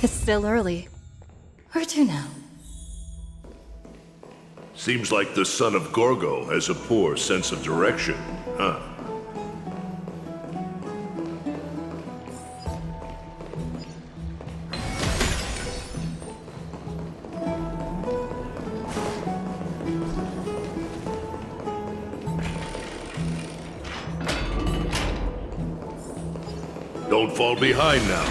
It's still early. Where to now? Seems like the son of Gorgo has a poor sense of direction, huh? Don't fall behind now.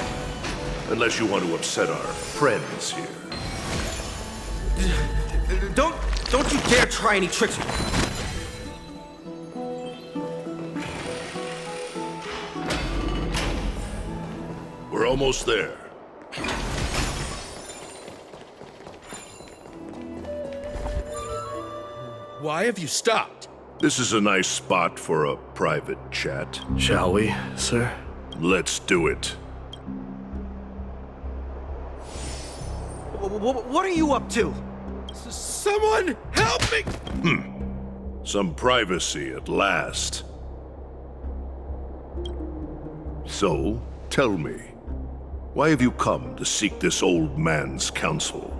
Unless you want to upset our friends here. Don't you dare try any tricks with me. We're almost there. Why have you stopped? This is a nice spot for a private chat. Shall we, sir? Let's do it. What are you up to? Someone help me! Some privacy at last. So, tell me, why have you come to seek this old man's counsel?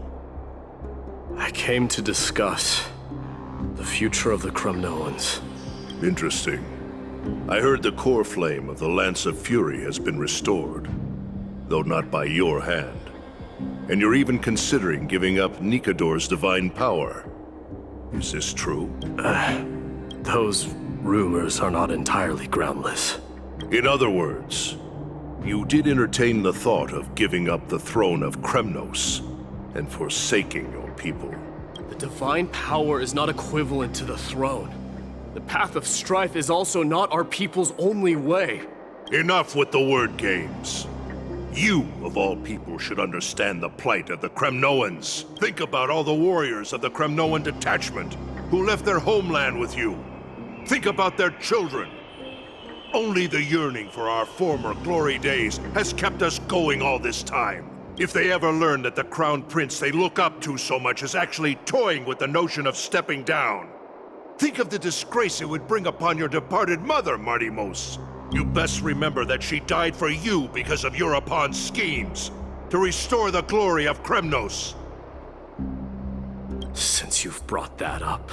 I came to discuss the future of the Kremnoans. Interesting. I heard the core flame of the Lance of Fury has been restored, though not by your hand. And you're even considering giving up Nikador's divine power. Is this true? Those rumors are not entirely groundless. In other words, you did entertain the thought of giving up the throne of Kremnos and forsaking your people. The divine power is not equivalent to the throne. The path of strife is also not our people's only way. Enough with the word games. You, of all people, should understand the plight of the Kremnoans. Think about all the warriors of the Kremnoan detachment who left their homeland with you. Think about their children. Only the yearning for our former glory days has kept us going all this time. If they ever learn that the crown prince they look up to so much is actually toying with the notion of stepping down, think of the disgrace it would bring upon your departed mother, Martimos. You best remember that she died for you because of Europon's schemes, to restore the glory of Kremnos. Since you've brought that up,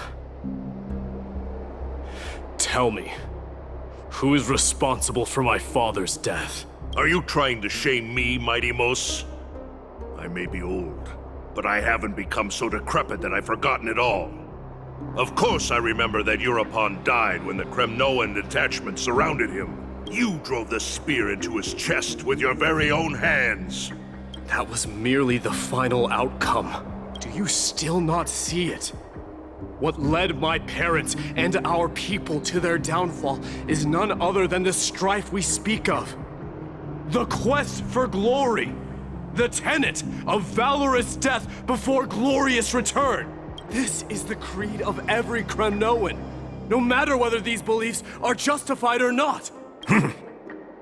tell me, who is responsible for my father's death? Are you trying to shame me, Martimos? I may be old, but I haven't become so decrepit that I've forgotten it all. Of course I remember that Europon died when the Kremnoan detachment surrounded him. You drove the spear into his chest with your very own hands. That was merely the final outcome. Do you still not see it? What led my parents and our people to their downfall is none other than the strife we speak of. The quest for glory. The tenet of valorous death before glorious return. This is the creed of every Kremnoan, no matter whether these beliefs are justified or not.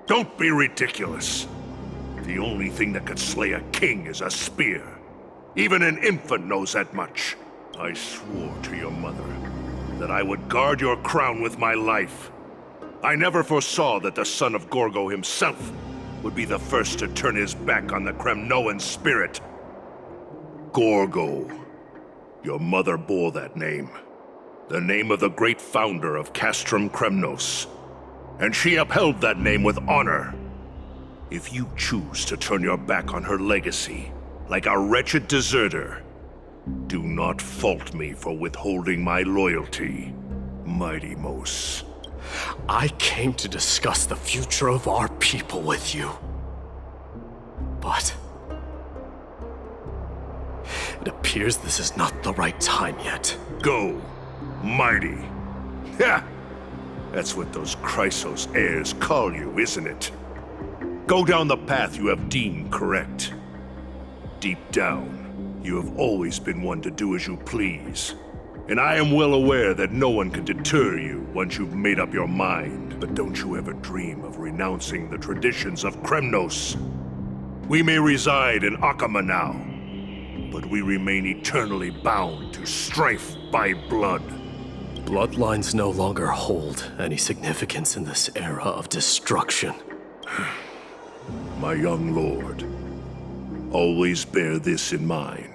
Don't be ridiculous. The only thing that could slay a king is a spear. Even an infant knows that much. I swore to your mother that I would guard your crown with my life. I never foresaw that the son of Gorgo himself would be the first to turn his back on the Kremnoan spirit. Gorgo. Your mother bore that name. The name of the great founder of Castrum Kremnos. And she upheld that name with honor. If you choose to turn your back on her legacy, like a wretched deserter, do not fault me for withholding my loyalty, Martimos. I came to discuss the future of our people with you. But it appears this is not the right time yet. Go, mighty. Ha! That's what those Chrysos heirs call you, isn't it? Go down the path you have deemed correct. Deep down, you have always been one to do as you please. And I am well aware that no one can deter you once you've made up your mind. But don't you ever dream of renouncing the traditions of Kremnos. We may reside in Akama now, but we remain eternally bound to strife by blood. Bloodlines no longer hold any significance in this era of destruction. My young lord, always bear this in mind.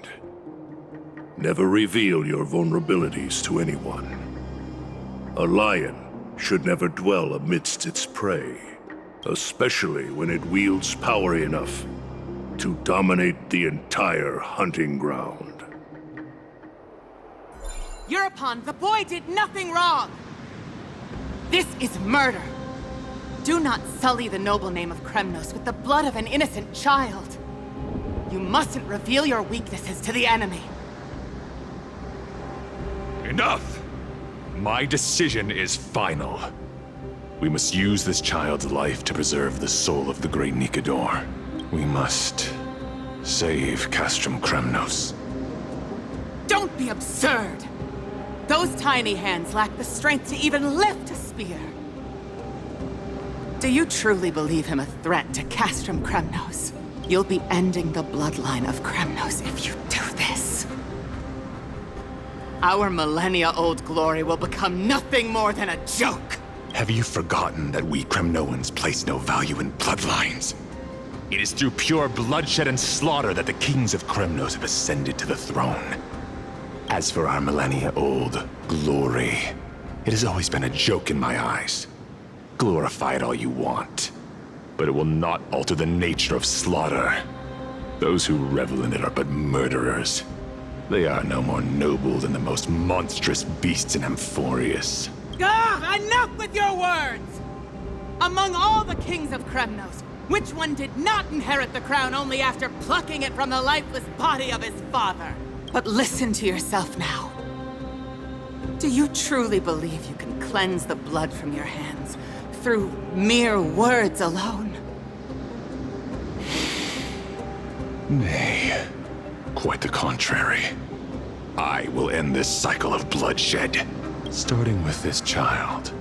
Never reveal your vulnerabilities to anyone. A lion should never dwell amidst its prey, especially when it wields power enough to dominate the entire hunting ground. Europon, the boy did nothing wrong! This is murder! Do not sully the noble name of Kremnos with the blood of an innocent child. You mustn't reveal your weaknesses to the enemy. Enough! My decision is final. We must use this child's life to preserve the soul of the great Nikador. We must save Castrum Kremnos. Don't be absurd! Those tiny hands lack the strength to even lift a spear. Do you truly believe him a threat to Castrum Kremnos? You'll be ending the bloodline of Kremnos if you do this. Our millennia-old glory will become nothing more than a joke. Have you forgotten that we Kremnoans place no value in bloodlines? It is through pure bloodshed and slaughter that the kings of Kremnos have ascended to the throne. As for our millennia-old glory, it has always been a joke in my eyes. Glorify it all you want, but it will not alter the nature of slaughter. Those who revel in it are but murderers. They are no more noble than the most monstrous beasts in Amphorius. Enough with your words! Among all the kings of Kremnos, which one did not inherit the crown only after plucking it from the lifeless body of his father? But listen to yourself now. Do you truly believe you can cleanse the blood from your hands through mere words alone? Nay, quite the contrary. I will end this cycle of bloodshed, starting with this child.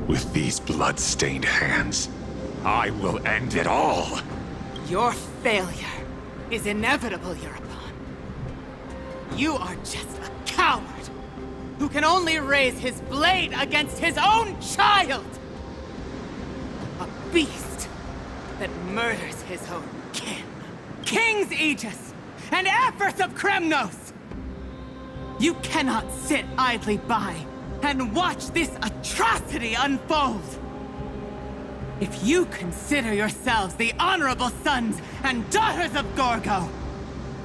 With these blood-stained hands, I will end it all! Your failure is inevitable, European. You are just a coward who can only raise his blade against his own child! A beast that murders his own kin. King's Aegis and Aphris of Kremnos! You cannot sit idly by and watch this atrocity unfold! If you consider yourselves the honorable sons and daughters of Gorgo,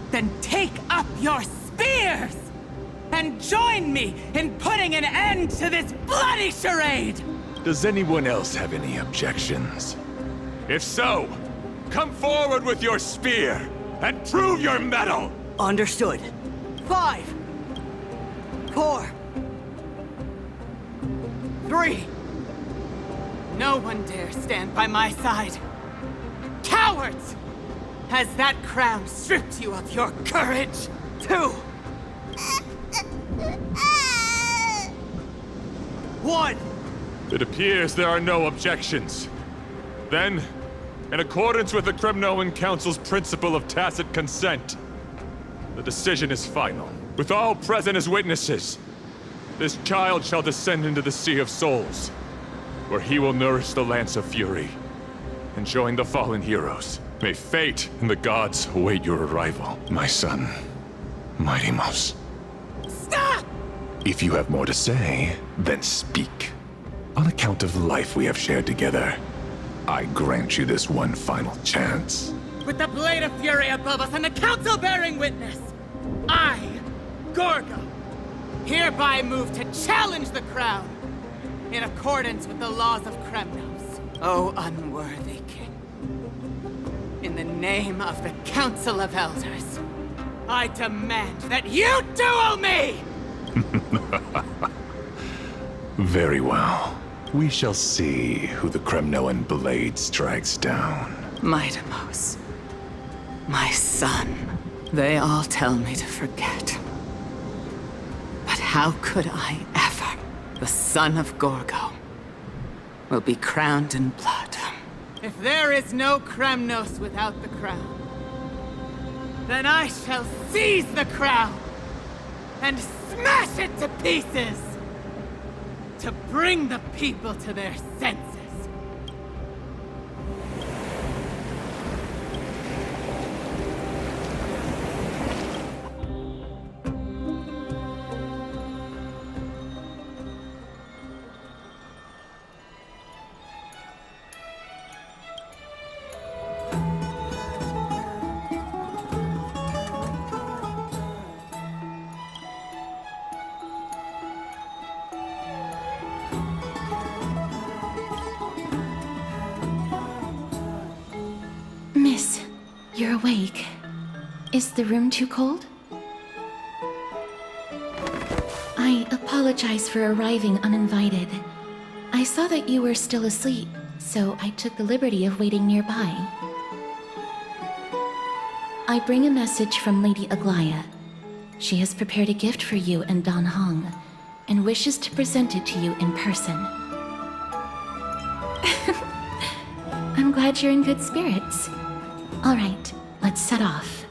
then take up your spears and join me in putting an end to this bloody charade! Does anyone else have any objections? If so, come forward with your spear and prove your mettle! Understood. 5, 4, 3. No one dare stand by my side. Cowards! Has that crown stripped you of your courage? 2, 1. It appears there are no objections. Then, in accordance with the Kremnoan Council's principle of tacit consent, the decision is final. With all present as witnesses, this child shall descend into the Sea of Souls, where he will nourish the Lance of Fury and join the fallen heroes. May fate and the gods await your arrival, my son, Mighty-Mos. Stop! If you have more to say, then speak. On account of the life we have shared together, I grant you this one final chance. With the blade of fury above us and the council bearing witness, I, Gorgo, hereby move to challenge the crown in accordance with the laws of Kremnos. O unworthy king, in the name of the Council of Elders, I demand that you duel me! Very well. We shall see who the Kremnoan blade strikes down. Mighty-Mos, my son, they all tell me to forget. But how could I ever? The son of Gorgo will be crowned in blood. If there is no Kremnos without the crown, then I shall seize the crown and smash it to pieces to bring the people to their senses. awake. Is the room too cold? I apologize for arriving uninvited. I saw that you were still asleep, so I took the liberty of waiting nearby. I bring a message from Lady Aglaya. She has prepared a gift for you and Dan Hong, and wishes to present it to you in person. I'm glad you're in good spirits. All right, let's set off.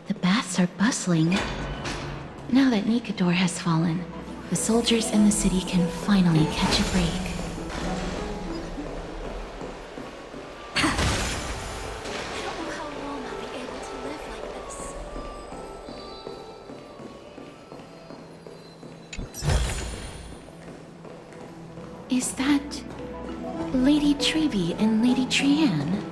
The baths are bustling. Now that Nikador has fallen, the soldiers in the city can finally catch a break. I don't know how long I'll be able to live like this. Is that Lady Treeby and Lady Trianne?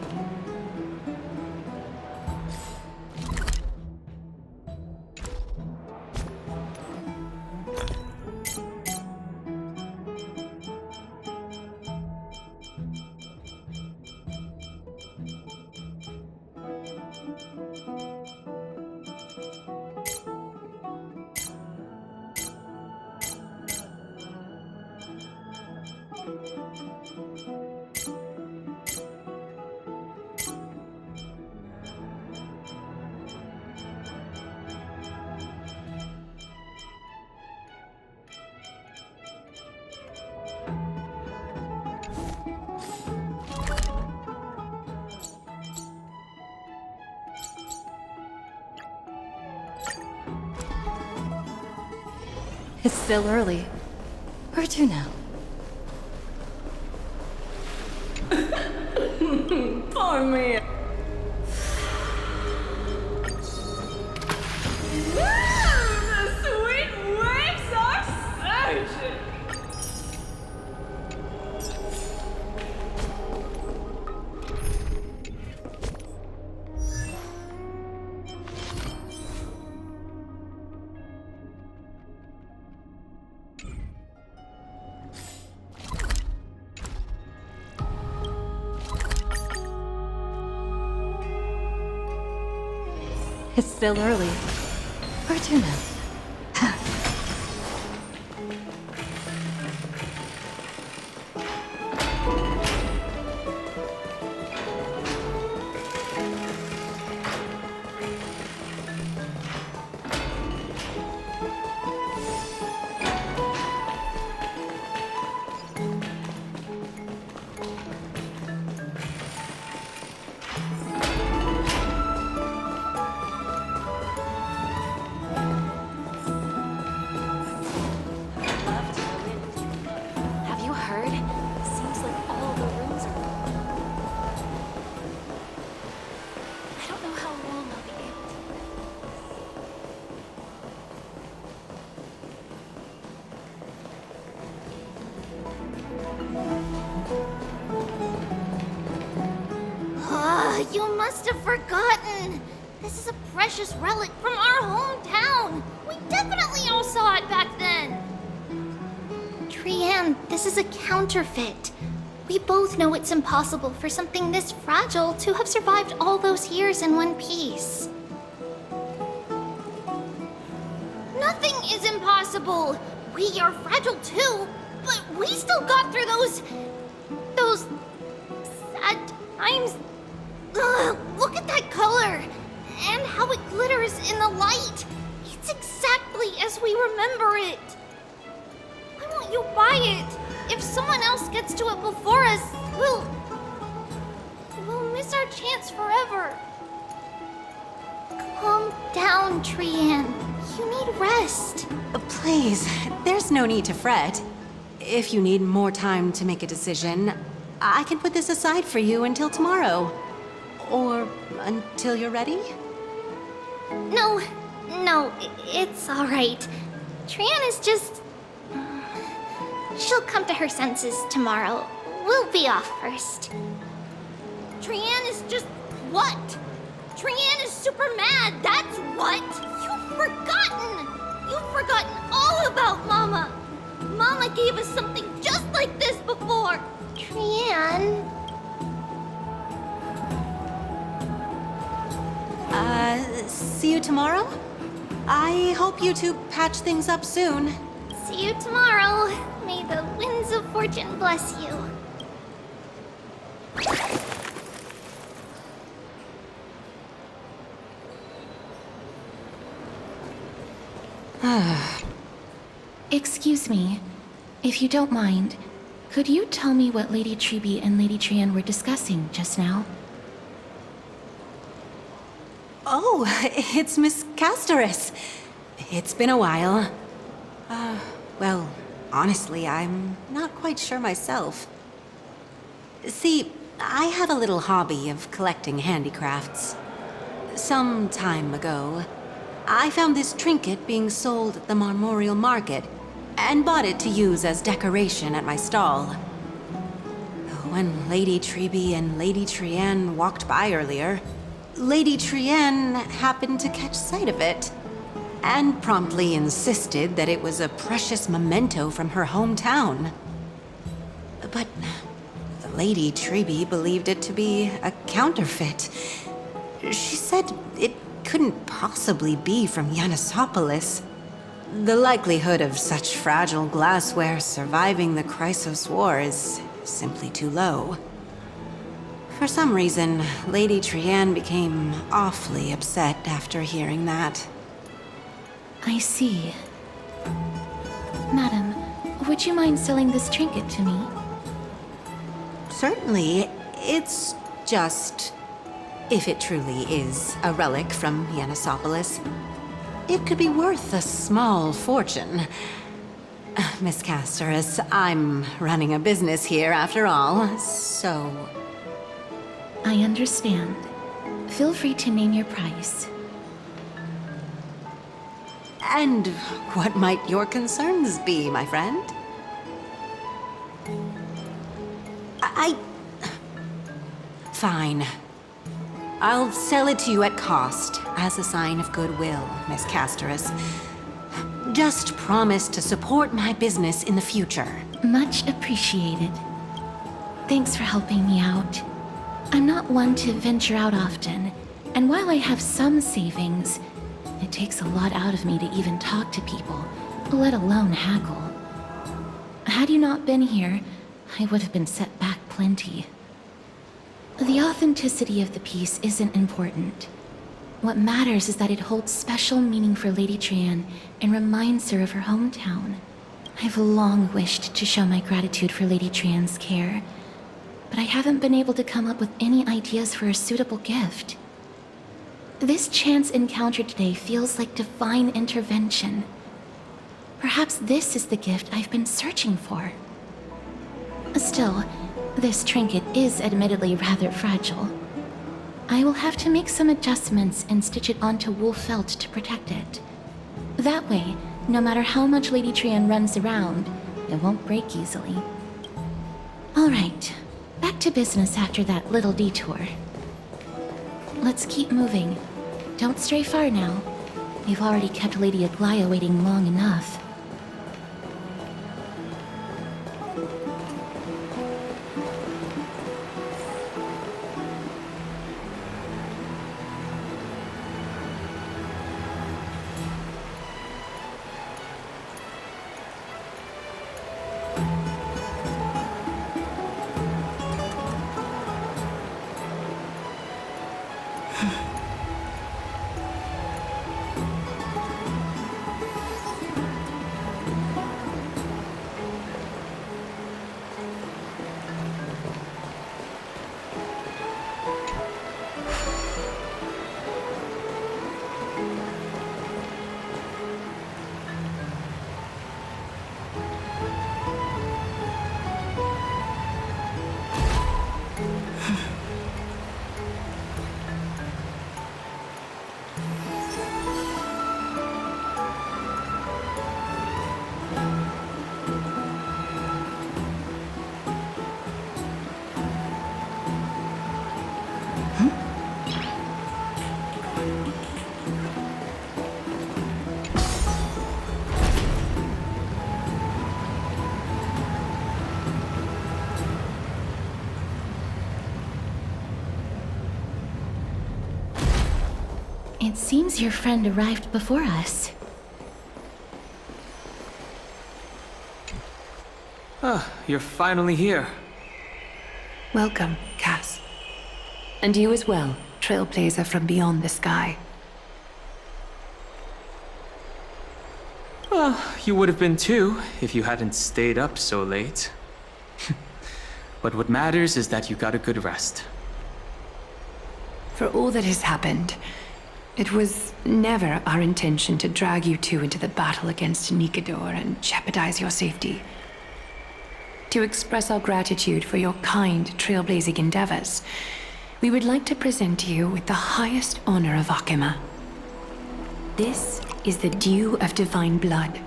It's still early. Where to now? Poor me. The sweet waves are surging. It's still early. Where to now? Have you heard? Seems like all the rooms are... I don't know how long I'll be able to Ah, you must have forgotten. This is a precious relic from our hometown. We definitely all saw it back then. Trianne, this is a counterfeit. We both know it's impossible for something this fragile to have survived all those years in one piece. Nothing is impossible. We are fragile too, but we still got through those sad times. Ugh, look at that color and how it glitters in the light. It's exactly as we remember it. I want you by it. If someone else gets to it before us, we'll miss our chance forever. Calm down, Trianne. You need rest. Please, there's no need to fret. If you need more time to make a decision, I can put this aside for you until tomorrow. Or until you're ready? No, it's all right. Trianne is just... She'll come to her senses tomorrow. We'll be off first. Trianne is just... what? Trianne is super mad, that's what! You've forgotten all about Mama! Mama gave us something just like this before! Trianne... See you tomorrow? I hope you two patch things up soon. See you tomorrow. May the winds of fortune bless you. Excuse me, if you don't mind, could you tell me what Lady Treby and Lady Trianne were discussing just now? Oh, it's Miss Castoris. It's been a while. Well, honestly, I'm not quite sure myself. See, I have a little hobby of collecting handicrafts. Some time ago, I found this trinket being sold at the Marmorial Market and bought it to use as decoration at my stall. When Lady Treby and Lady Trianne walked by earlier, Lady Trianne happened to catch sight of it and promptly insisted that it was a precious memento from her hometown. But Lady Treby believed it to be a counterfeit. She said it couldn't possibly be from Yanisopolis. The likelihood of such fragile glassware surviving the Chrysos War is simply too low. For some reason, Lady Trianne became awfully upset after hearing that. I see. Madam, would you mind selling this trinket to me? Certainly. It's just... if it truly is a relic from Yanisopolis, it could be worth a small fortune. Miss Castoris, I'm running a business here after all, so... I understand. Feel free to name your price. And what might your concerns be, my friend? Fine. I'll sell it to you at cost, as a sign of goodwill, Miss Castoris. Just promise to support my business in the future. Much appreciated. Thanks for helping me out. I'm not one to venture out often, and while I have some savings, it takes a lot out of me to even talk to people, let alone haggle. Had you not been here, I would have been set back plenty. The authenticity of the piece isn't important. What matters is that it holds special meaning for Lady Trianne and reminds her of her hometown. I've long wished to show my gratitude for Lady Trianne's care, but I haven't been able to come up with any ideas for a suitable gift. This chance encounter today feels like divine intervention. Perhaps this is the gift I've been searching for. Still, this trinket is admittedly rather fragile. I will have to make some adjustments and stitch it onto wool felt to protect it. That way, no matter how much Lady Trianne runs around, it won't break easily. All right, back to business after that little detour. Let's keep moving. Don't stray far now. We've already kept Lady Aglaia waiting long enough. It seems your friend arrived before us. Ah, you're finally here. Welcome, Cass. And you as well, trailblazer from beyond the sky. Well, you would have been too, if you hadn't stayed up so late. But what matters is that you got a good rest. For all that has happened, it was never our intention to drag you two into the battle against Nikador and jeopardize your safety. To express our gratitude for your kind trailblazing endeavors, we would like to present you with the highest honor of Akima. This is the dew of divine blood,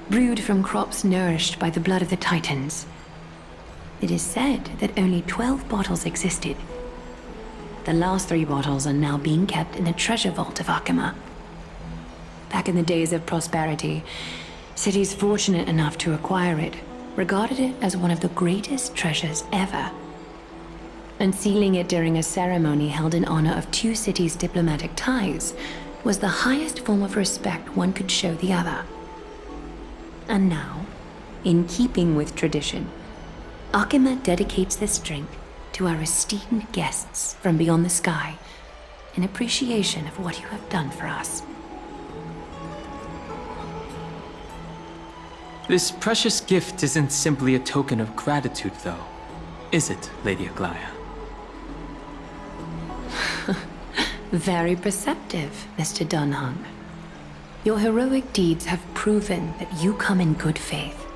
brewed from crops nourished by the blood of the Titans. It is said that only 12 bottles existed. The last 3 bottles are now being kept in the treasure vault of Akima. Back in the days of prosperity, cities fortunate enough to acquire it regarded it as one of the greatest treasures ever. Unsealing it during a ceremony held in honor of 2 cities' diplomatic ties was the highest form of respect one could show the other. And now, in keeping with tradition, Akima dedicates this drink to our esteemed guests from beyond the sky in appreciation of what you have done for us. This precious gift isn't simply a token of gratitude, though, is it, Lady Aglaya? Very perceptive, Mr. Dunhung. Your heroic deeds have proven that you come in good faith.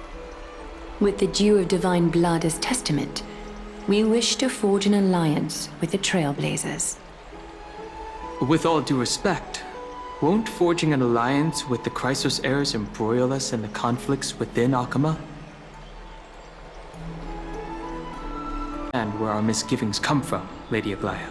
With the dew of divine blood as testament, we wish to forge an alliance with the Trailblazers. With all due respect, won't forging an alliance with the Chrysos heirs embroil us in the conflicts within Akima? And where our misgivings come from, Lady Aglaya.